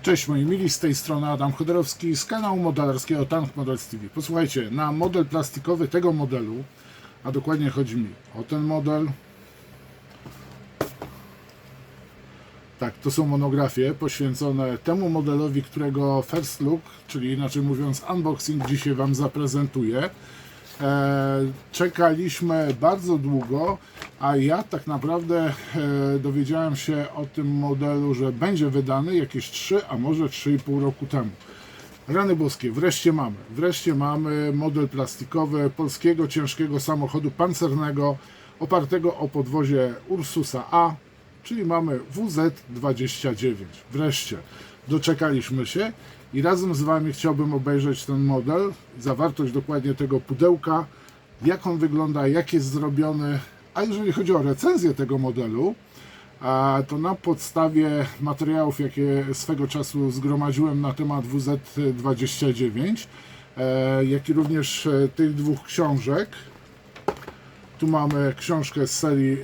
Cześć moi mili, z tej strony Adam Chodorowski z kanału modelarskiego Tank Models TV. Posłuchajcie, na model plastikowy tego modelu, a dokładnie chodzi mi o ten model. Tak, to są monografie poświęcone temu modelowi, którego first look, czyli inaczej mówiąc unboxing, dzisiaj Wam zaprezentuję. Czekaliśmy bardzo długo, a ja tak naprawdę dowiedziałem się o tym modelu, że będzie wydany jakieś 3, a może 3,5 roku temu. Rany boskie, wreszcie mamy model plastikowy polskiego ciężkiego samochodu pancernego opartego o podwozie Ursusa A, czyli mamy WZ-29. Wreszcie doczekaliśmy się i razem z Wami chciałbym obejrzeć ten model, zawartość dokładnie tego pudełka, jak on wygląda, jak jest zrobiony. A jeżeli chodzi o recenzję tego modelu, to na podstawie materiałów, jakie swego czasu zgromadziłem na temat WZ-29, jak i również tych dwóch książek. Tu mamy książkę z serii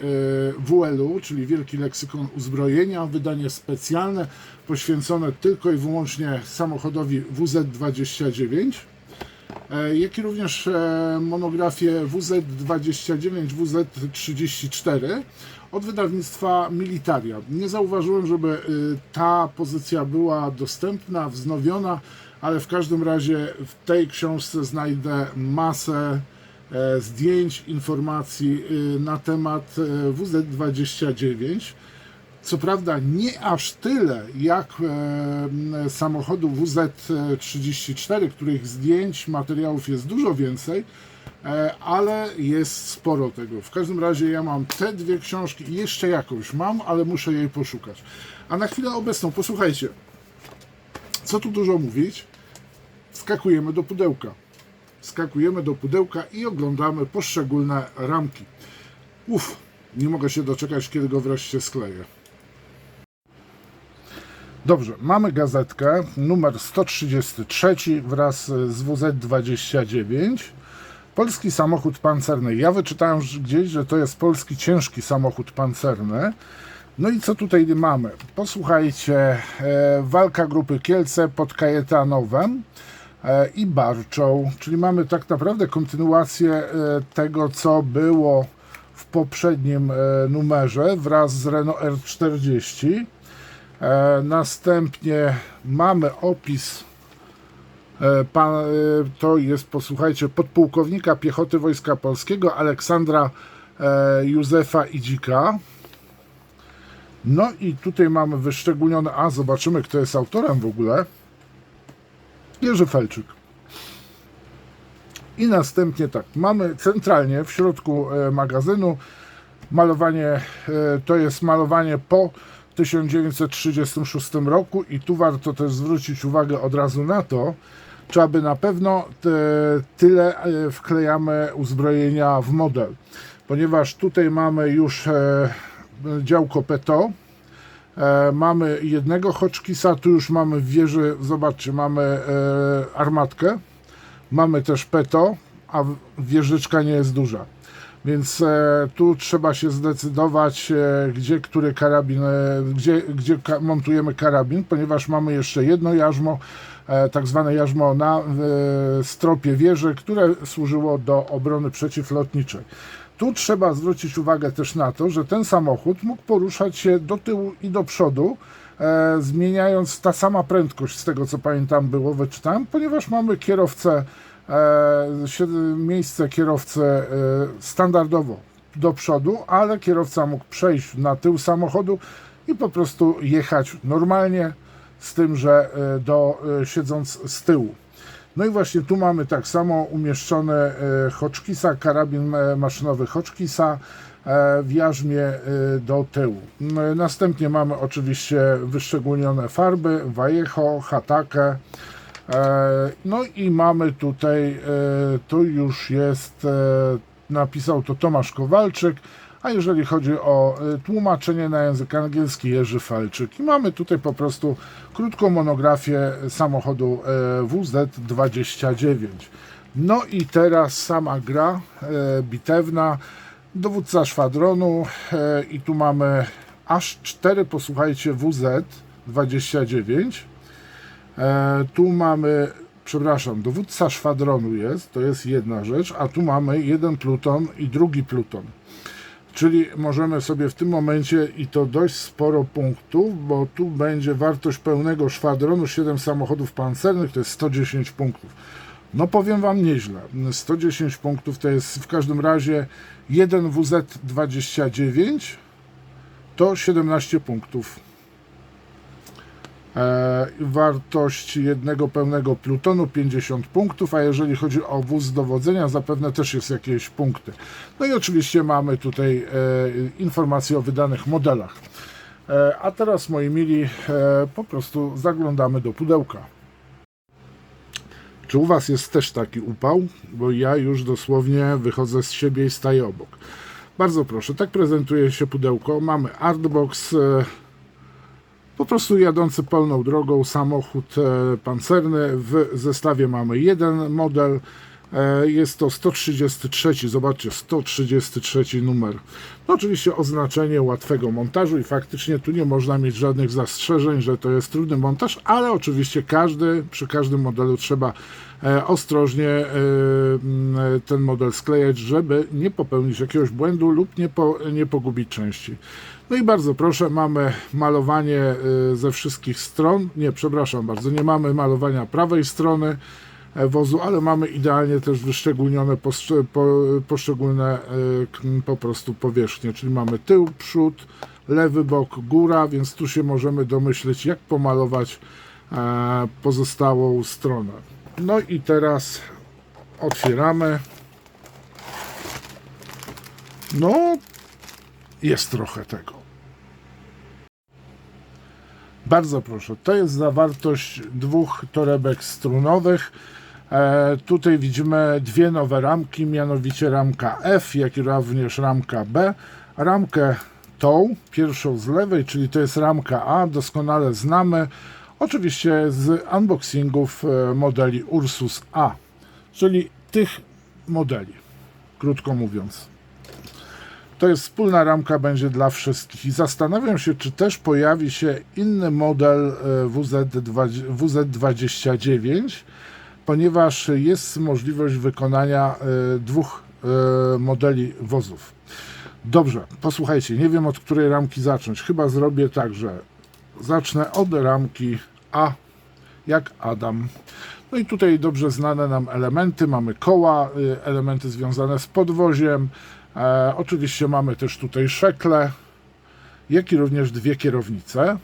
WL-u, czyli Wielki Leksykon Uzbrojenia, wydanie specjalne poświęcone tylko i wyłącznie samochodowi WZ-29, jak i również monografię WZ-29, WZ-34 od wydawnictwa Militaria. Nie zauważyłem, żeby ta pozycja była dostępna, wznowiona, ale w każdym razie w tej książce znajdę masę zdjęć, informacji na temat WZ-29. Co prawda nie aż tyle jak samochodu WZ-34, których zdjęć, materiałów jest dużo więcej, ale jest sporo tego. W każdym razie ja mam te dwie książki i jeszcze jakąś mam, ale muszę jej poszukać. A na chwilę obecną, posłuchajcie, co tu dużo mówić, wskakujemy do pudełka. Skakujemy do pudełka i oglądamy poszczególne ramki. Nie mogę się doczekać, kiedy go wreszcie skleję. Dobrze, mamy gazetkę numer 133 wraz z WZ-29. Polski samochód pancerny. Ja wyczytałem gdzieś, że to jest polski ciężki samochód pancerny. No i co tutaj mamy? Posłuchajcie, walka grupy Kielce pod Kajetanowem i Barczą, czyli mamy tak naprawdę kontynuację tego, co było w poprzednim numerze wraz z Renault R40. Następnie mamy opis, to jest, posłuchajcie, podpułkownika piechoty Wojska Polskiego Aleksandra Józefa Idzika. No i tutaj mamy wyszczególnione, zobaczymy, kto jest autorem w ogóle. Jerzy Felczyk. I następnie tak, mamy centralnie w środku magazynu malowanie, to jest malowanie po 1936 roku i tu warto też zwrócić uwagę od razu na to, czy aby na pewno tyle wklejamy uzbrojenia w model, ponieważ tutaj mamy już działko PETO, mamy jednego Hotchkissa, tu już mamy w wieży, zobaczcie, mamy armatkę, mamy też PETO, a wieżyczka nie jest duża. Więc tu trzeba się zdecydować, gdzie który karabin, gdzie montujemy karabin, ponieważ mamy jeszcze jedno jarzmo, tak zwane jarzmo na stropie wieży, które służyło do obrony przeciwlotniczej. Tu trzeba zwrócić uwagę też na to, że ten samochód mógł poruszać się do tyłu i do przodu, zmieniając ta sama prędkość, z tego co pamiętam było, wyczytałem, ponieważ mamy kierowcę, miejsce kierowcy standardowo do przodu, ale kierowca mógł przejść na tył samochodu i po prostu jechać normalnie, z tym, że siedząc z tyłu. No i właśnie tu mamy tak samo umieszczony Hotchkissa, karabin maszynowy Hotchkissa w jarzmie do tyłu. Następnie mamy oczywiście wyszczególnione farby, Vallejo, Hatake. No i mamy tutaj, tu już jest, napisał to Tomasz Kowalczyk, a jeżeli chodzi o tłumaczenie na język angielski, Jerzy Felczyk. I mamy tutaj po prostu krótką monografię samochodu WZ-29. No i teraz sama gra bitewna, dowódca szwadronu i tu mamy aż 4, posłuchajcie, WZ-29. Tu mamy, przepraszam, dowódca szwadronu jest, to jest jedna rzecz, a tu mamy jeden pluton i drugi pluton. Czyli możemy sobie w tym momencie, i to dość sporo punktów, bo tu będzie wartość pełnego szwadronu, 7 samochodów pancernych, to jest 110 punktów. No powiem Wam nieźle, 110 punktów to jest w każdym razie 1 WZ-29 to 17 punktów. Wartość jednego pełnego plutonu 50 punktów, a jeżeli chodzi o wóz dowodzenia, zapewne też jest jakieś punkty. No i oczywiście mamy tutaj informacje o wydanych modelach. A teraz, moi mili, po prostu zaglądamy do pudełka. Czy u Was jest też taki upał? Bo ja już dosłownie wychodzę z siebie i staję obok. Bardzo proszę, tak prezentuje się pudełko. Mamy Artbox, po prostu jadący pełną drogą samochód pancerny. W zestawie mamy jeden model. Jest to 133, zobaczcie, 133 numer. No oczywiście oznaczenie łatwego montażu i faktycznie tu nie można mieć żadnych zastrzeżeń, że to jest trudny montaż, ale oczywiście przy każdym modelu trzeba ostrożnie ten model sklejać, żeby nie popełnić jakiegoś błędu lub nie pogubić części. No i bardzo proszę, mamy malowanie ze wszystkich stron. Nie, przepraszam bardzo, nie mamy malowania prawej strony wozu, ale mamy idealnie też wyszczególnione poszczególne po prostu powierzchnie, czyli mamy tył, przód, lewy bok, góra, więc tu się możemy domyśleć, jak pomalować pozostałą stronę. No i teraz otwieramy. No, jest trochę tego. Bardzo proszę, to jest zawartość dwóch torebek strunowych. Tutaj widzimy dwie nowe ramki, mianowicie ramka F, jak i również ramka B. Ramkę tą, pierwszą z lewej, czyli to jest ramka A, doskonale znamy, oczywiście z unboxingów modeli Ursus A, czyli tych modeli, krótko mówiąc. To jest wspólna ramka, będzie dla wszystkich i zastanawiam się, czy też pojawi się inny model WZ-29, ponieważ jest możliwość wykonania dwóch modeli wozów. Dobrze, posłuchajcie, nie wiem od której ramki zacząć. Chyba zrobię tak, że zacznę od ramki A, jak Adam. No i tutaj dobrze znane nam elementy. Mamy koła, elementy związane z podwoziem. Oczywiście mamy też tutaj szekle, jak i również dwie kierownice.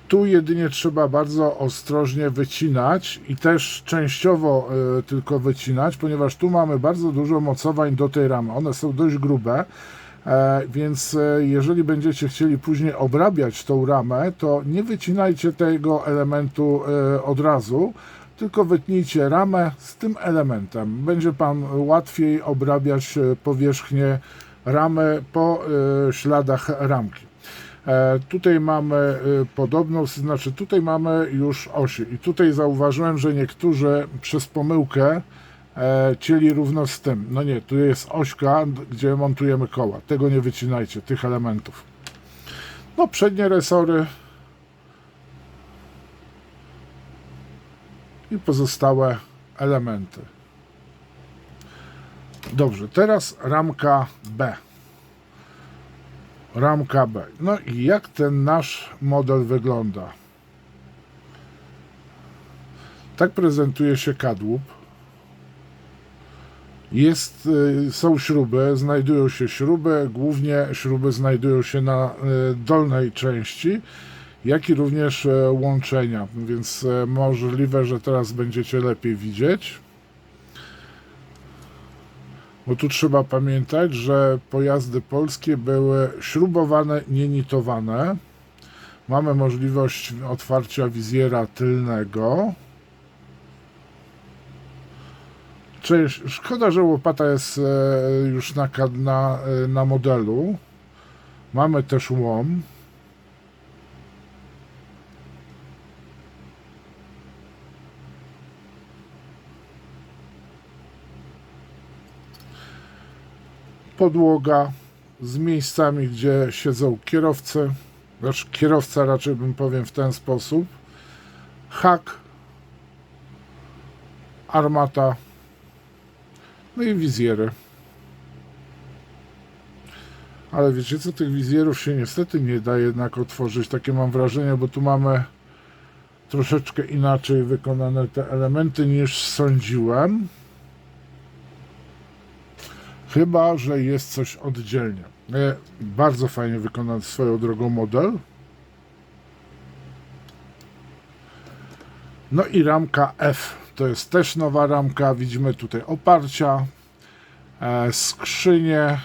Tu jedynie trzeba bardzo ostrożnie wycinać i też częściowo tylko wycinać, ponieważ tu mamy bardzo dużo mocowań do tej ramy. One są dość grube, więc jeżeli będziecie chcieli później obrabiać tą ramę, to nie wycinajcie tego elementu od razu, tylko wytnijcie ramę z tym elementem. Będzie Pan łatwiej obrabiać powierzchnię ramy po śladach ramki. Tutaj mamy podobną, znaczy tutaj mamy już osi i tutaj zauważyłem, że niektórzy przez pomyłkę cięli równo z tym. No nie, tu jest ośka, gdzie montujemy koła. Tego nie wycinajcie, tych elementów. No przednie resory i pozostałe elementy. Dobrze, teraz ramka B. Ramka B. No i jak ten nasz model wygląda? Tak prezentuje się kadłub. Są śruby, znajdują się śruby, głównie śruby znajdują się na dolnej części, jak i również łączenia, więc możliwe, że teraz będziecie lepiej widzieć. Bo tu trzeba pamiętać, że pojazdy polskie były śrubowane, nie nitowane. Mamy możliwość otwarcia wizjera tylnego. Szkoda, że łopata jest już na modelu. Mamy też łom. Podłoga z miejscami, gdzie siedzą kierowcy. znaczy kierowca raczej bym powiem w ten sposób, hak, armata, no i wizjery. Ale wiecie co, tych wizjerów się niestety nie da jednak otworzyć, takie mam wrażenie, bo tu mamy troszeczkę inaczej wykonane te elementy niż sądziłem. Chyba że jest coś oddzielnie. Bardzo fajnie wykonany swoją drogą model. No i ramka F. To jest też nowa ramka. Widzimy tutaj oparcia, skrzynie.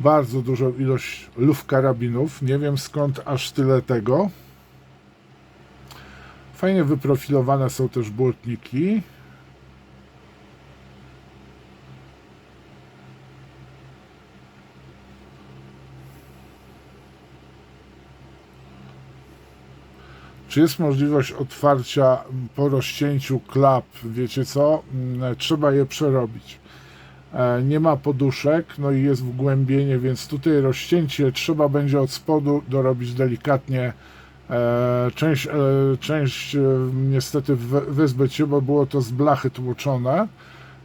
Bardzo dużą ilość luf karabinów. Nie wiem skąd aż tyle tego. Fajnie wyprofilowane są też błotniki. Czy jest możliwość otwarcia po rozcięciu klap? Wiecie co? Trzeba je przerobić. Nie ma poduszek, no i jest wgłębienie, więc tutaj rozcięcie trzeba będzie od spodu dorobić delikatnie. Część niestety wyzbyć się, bo było to z blachy tłoczone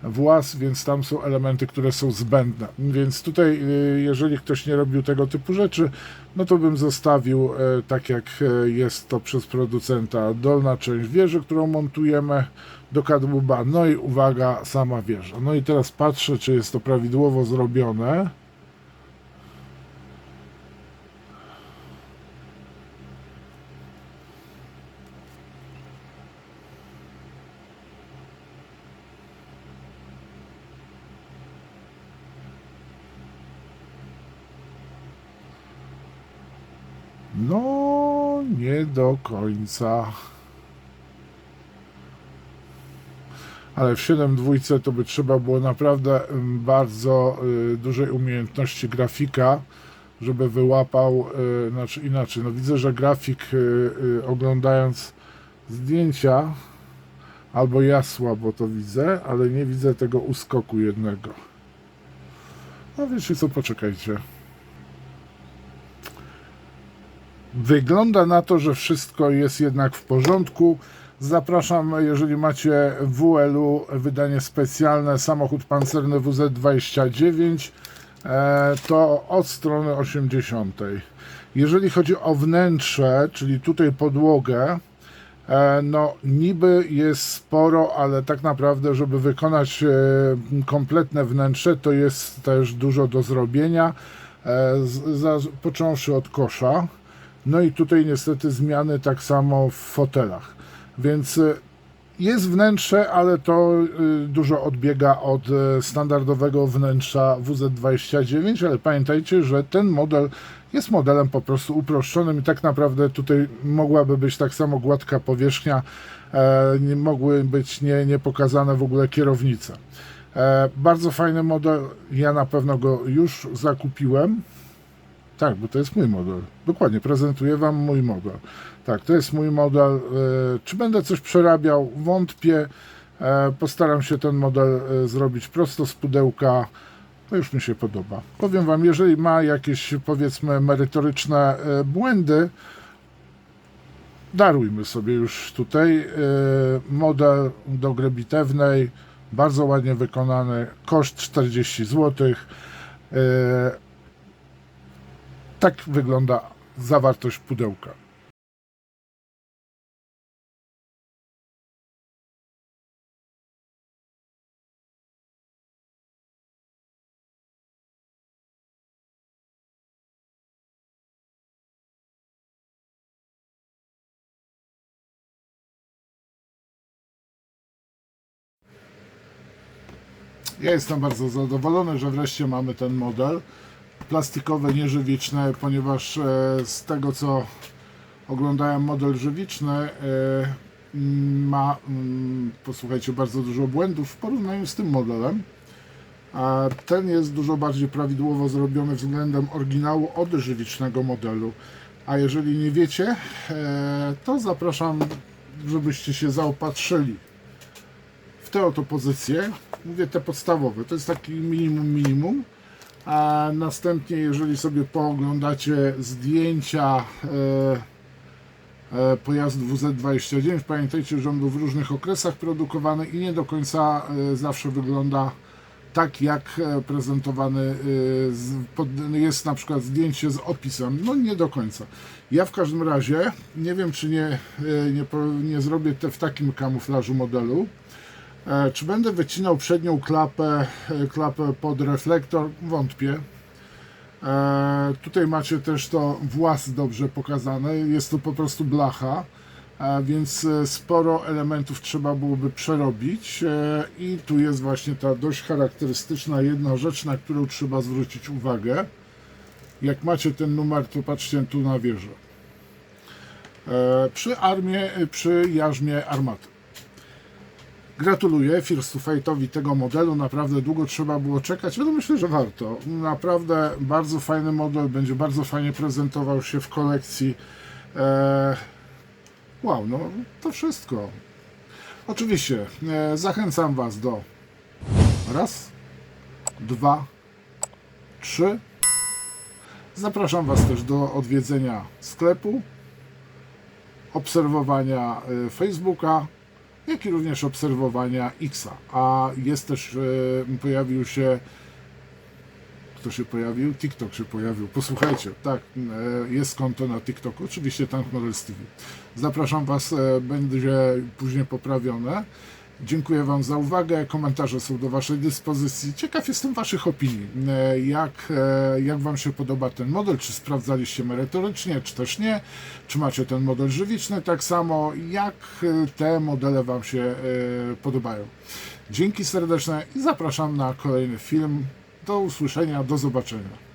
włas, więc tam są elementy, które są zbędne. Więc tutaj, jeżeli ktoś nie robił tego typu rzeczy, no to bym zostawił tak, jak jest to przez producenta. Dolna część wieży, którą montujemy do kadłuba, no i uwaga, sama wieża. No i teraz patrzę, czy jest to prawidłowo zrobione. No, nie do końca. Ale w 7.2 to by trzeba było naprawdę bardzo dużej umiejętności grafika, żeby wyłapał, znaczy inaczej, no widzę, że grafik oglądając zdjęcia, albo ja słabo to widzę, ale nie widzę tego uskoku jednego. No wiecie co, poczekajcie. Wygląda na to, że wszystko jest jednak w porządku. Zapraszam, jeżeli macie WL-u, wydanie specjalne, samochód pancerny WZ-29, to od strony 80. Jeżeli chodzi o wnętrze, czyli tutaj podłogę, no niby jest sporo, ale tak naprawdę, żeby wykonać kompletne wnętrze, to jest też dużo do zrobienia, począwszy od kosza. No i tutaj niestety zmiany tak samo w fotelach. Więc jest wnętrze, ale to dużo odbiega od standardowego wnętrza WZ-29, ale pamiętajcie, że ten model jest modelem po prostu uproszczonym i tak naprawdę tutaj mogłaby być tak samo gładka powierzchnia, nie mogły być nie pokazane w ogóle kierownice. Bardzo fajny model, ja na pewno go już zakupiłem. Tak, bo to jest mój model. Dokładnie, prezentuję Wam mój model. Tak, to jest mój model. Czy będę coś przerabiał? Wątpię. Postaram się ten model zrobić prosto z pudełka. To już mi się podoba. Powiem Wam, jeżeli ma jakieś, powiedzmy, merytoryczne błędy, darujmy sobie już tutaj. Model do gry bitewnej, bardzo ładnie wykonany, koszt 40 zł. Tak wygląda zawartość pudełka. Ja jestem bardzo zadowolony, że wreszcie mamy ten model. Plastikowe, nieżywiczne, ponieważ z tego co oglądałem model żywiczny ma, posłuchajcie, bardzo dużo błędów w porównaniu z tym modelem. A ten jest dużo bardziej prawidłowo zrobiony względem oryginału od żywicznego modelu. A jeżeli nie wiecie, to zapraszam, żebyście się zaopatrzyli w te oto pozycje. Mówię te podstawowe, to jest taki minimum. A następnie, jeżeli sobie pooglądacie zdjęcia pojazdu WZ-29, pamiętajcie, że on był w różnych okresach produkowany i nie do końca zawsze wygląda tak, jak prezentowany jest na przykład zdjęcie z opisem. No nie do końca. Ja w każdym razie nie wiem, czy nie zrobię w takim kamuflażu modelu. Czy będę wycinał przednią klapę pod reflektor? Wątpię. Tutaj macie też to włas dobrze pokazane. Jest to po prostu blacha, więc sporo elementów trzeba byłoby przerobić. I tu jest właśnie ta dość charakterystyczna jedna rzecz, na którą trzeba zwrócić uwagę. Jak macie ten numer, to patrzcie tu na wieżę. Przy jarzmie armaty. Gratuluję First to Fight'owi tego modelu, naprawdę długo trzeba było czekać, ale myślę, że warto. Naprawdę bardzo fajny model, będzie bardzo fajnie prezentował się w kolekcji. Wow, no to wszystko. Oczywiście zachęcam Was do 1, 2, 3. Zapraszam Was też do odwiedzenia sklepu, obserwowania Facebooka, jak i również obserwowania Xa. A jest też, pojawił się, kto się pojawił? TikTok się pojawił. Posłuchajcie, tak, jest konto na TikToku, oczywiście Tank Models TV. Zapraszam Was, będzie później poprawione. Dziękuję Wam za uwagę, komentarze są do Waszej dyspozycji. Ciekaw jestem Waszych opinii, jak Wam się podoba ten model, czy sprawdzaliście merytorycznie, czy też nie, czy macie ten model żywiczny tak samo, jak te modele Wam się podobają. Dzięki serdeczne i zapraszam na kolejny film. Do usłyszenia, do zobaczenia.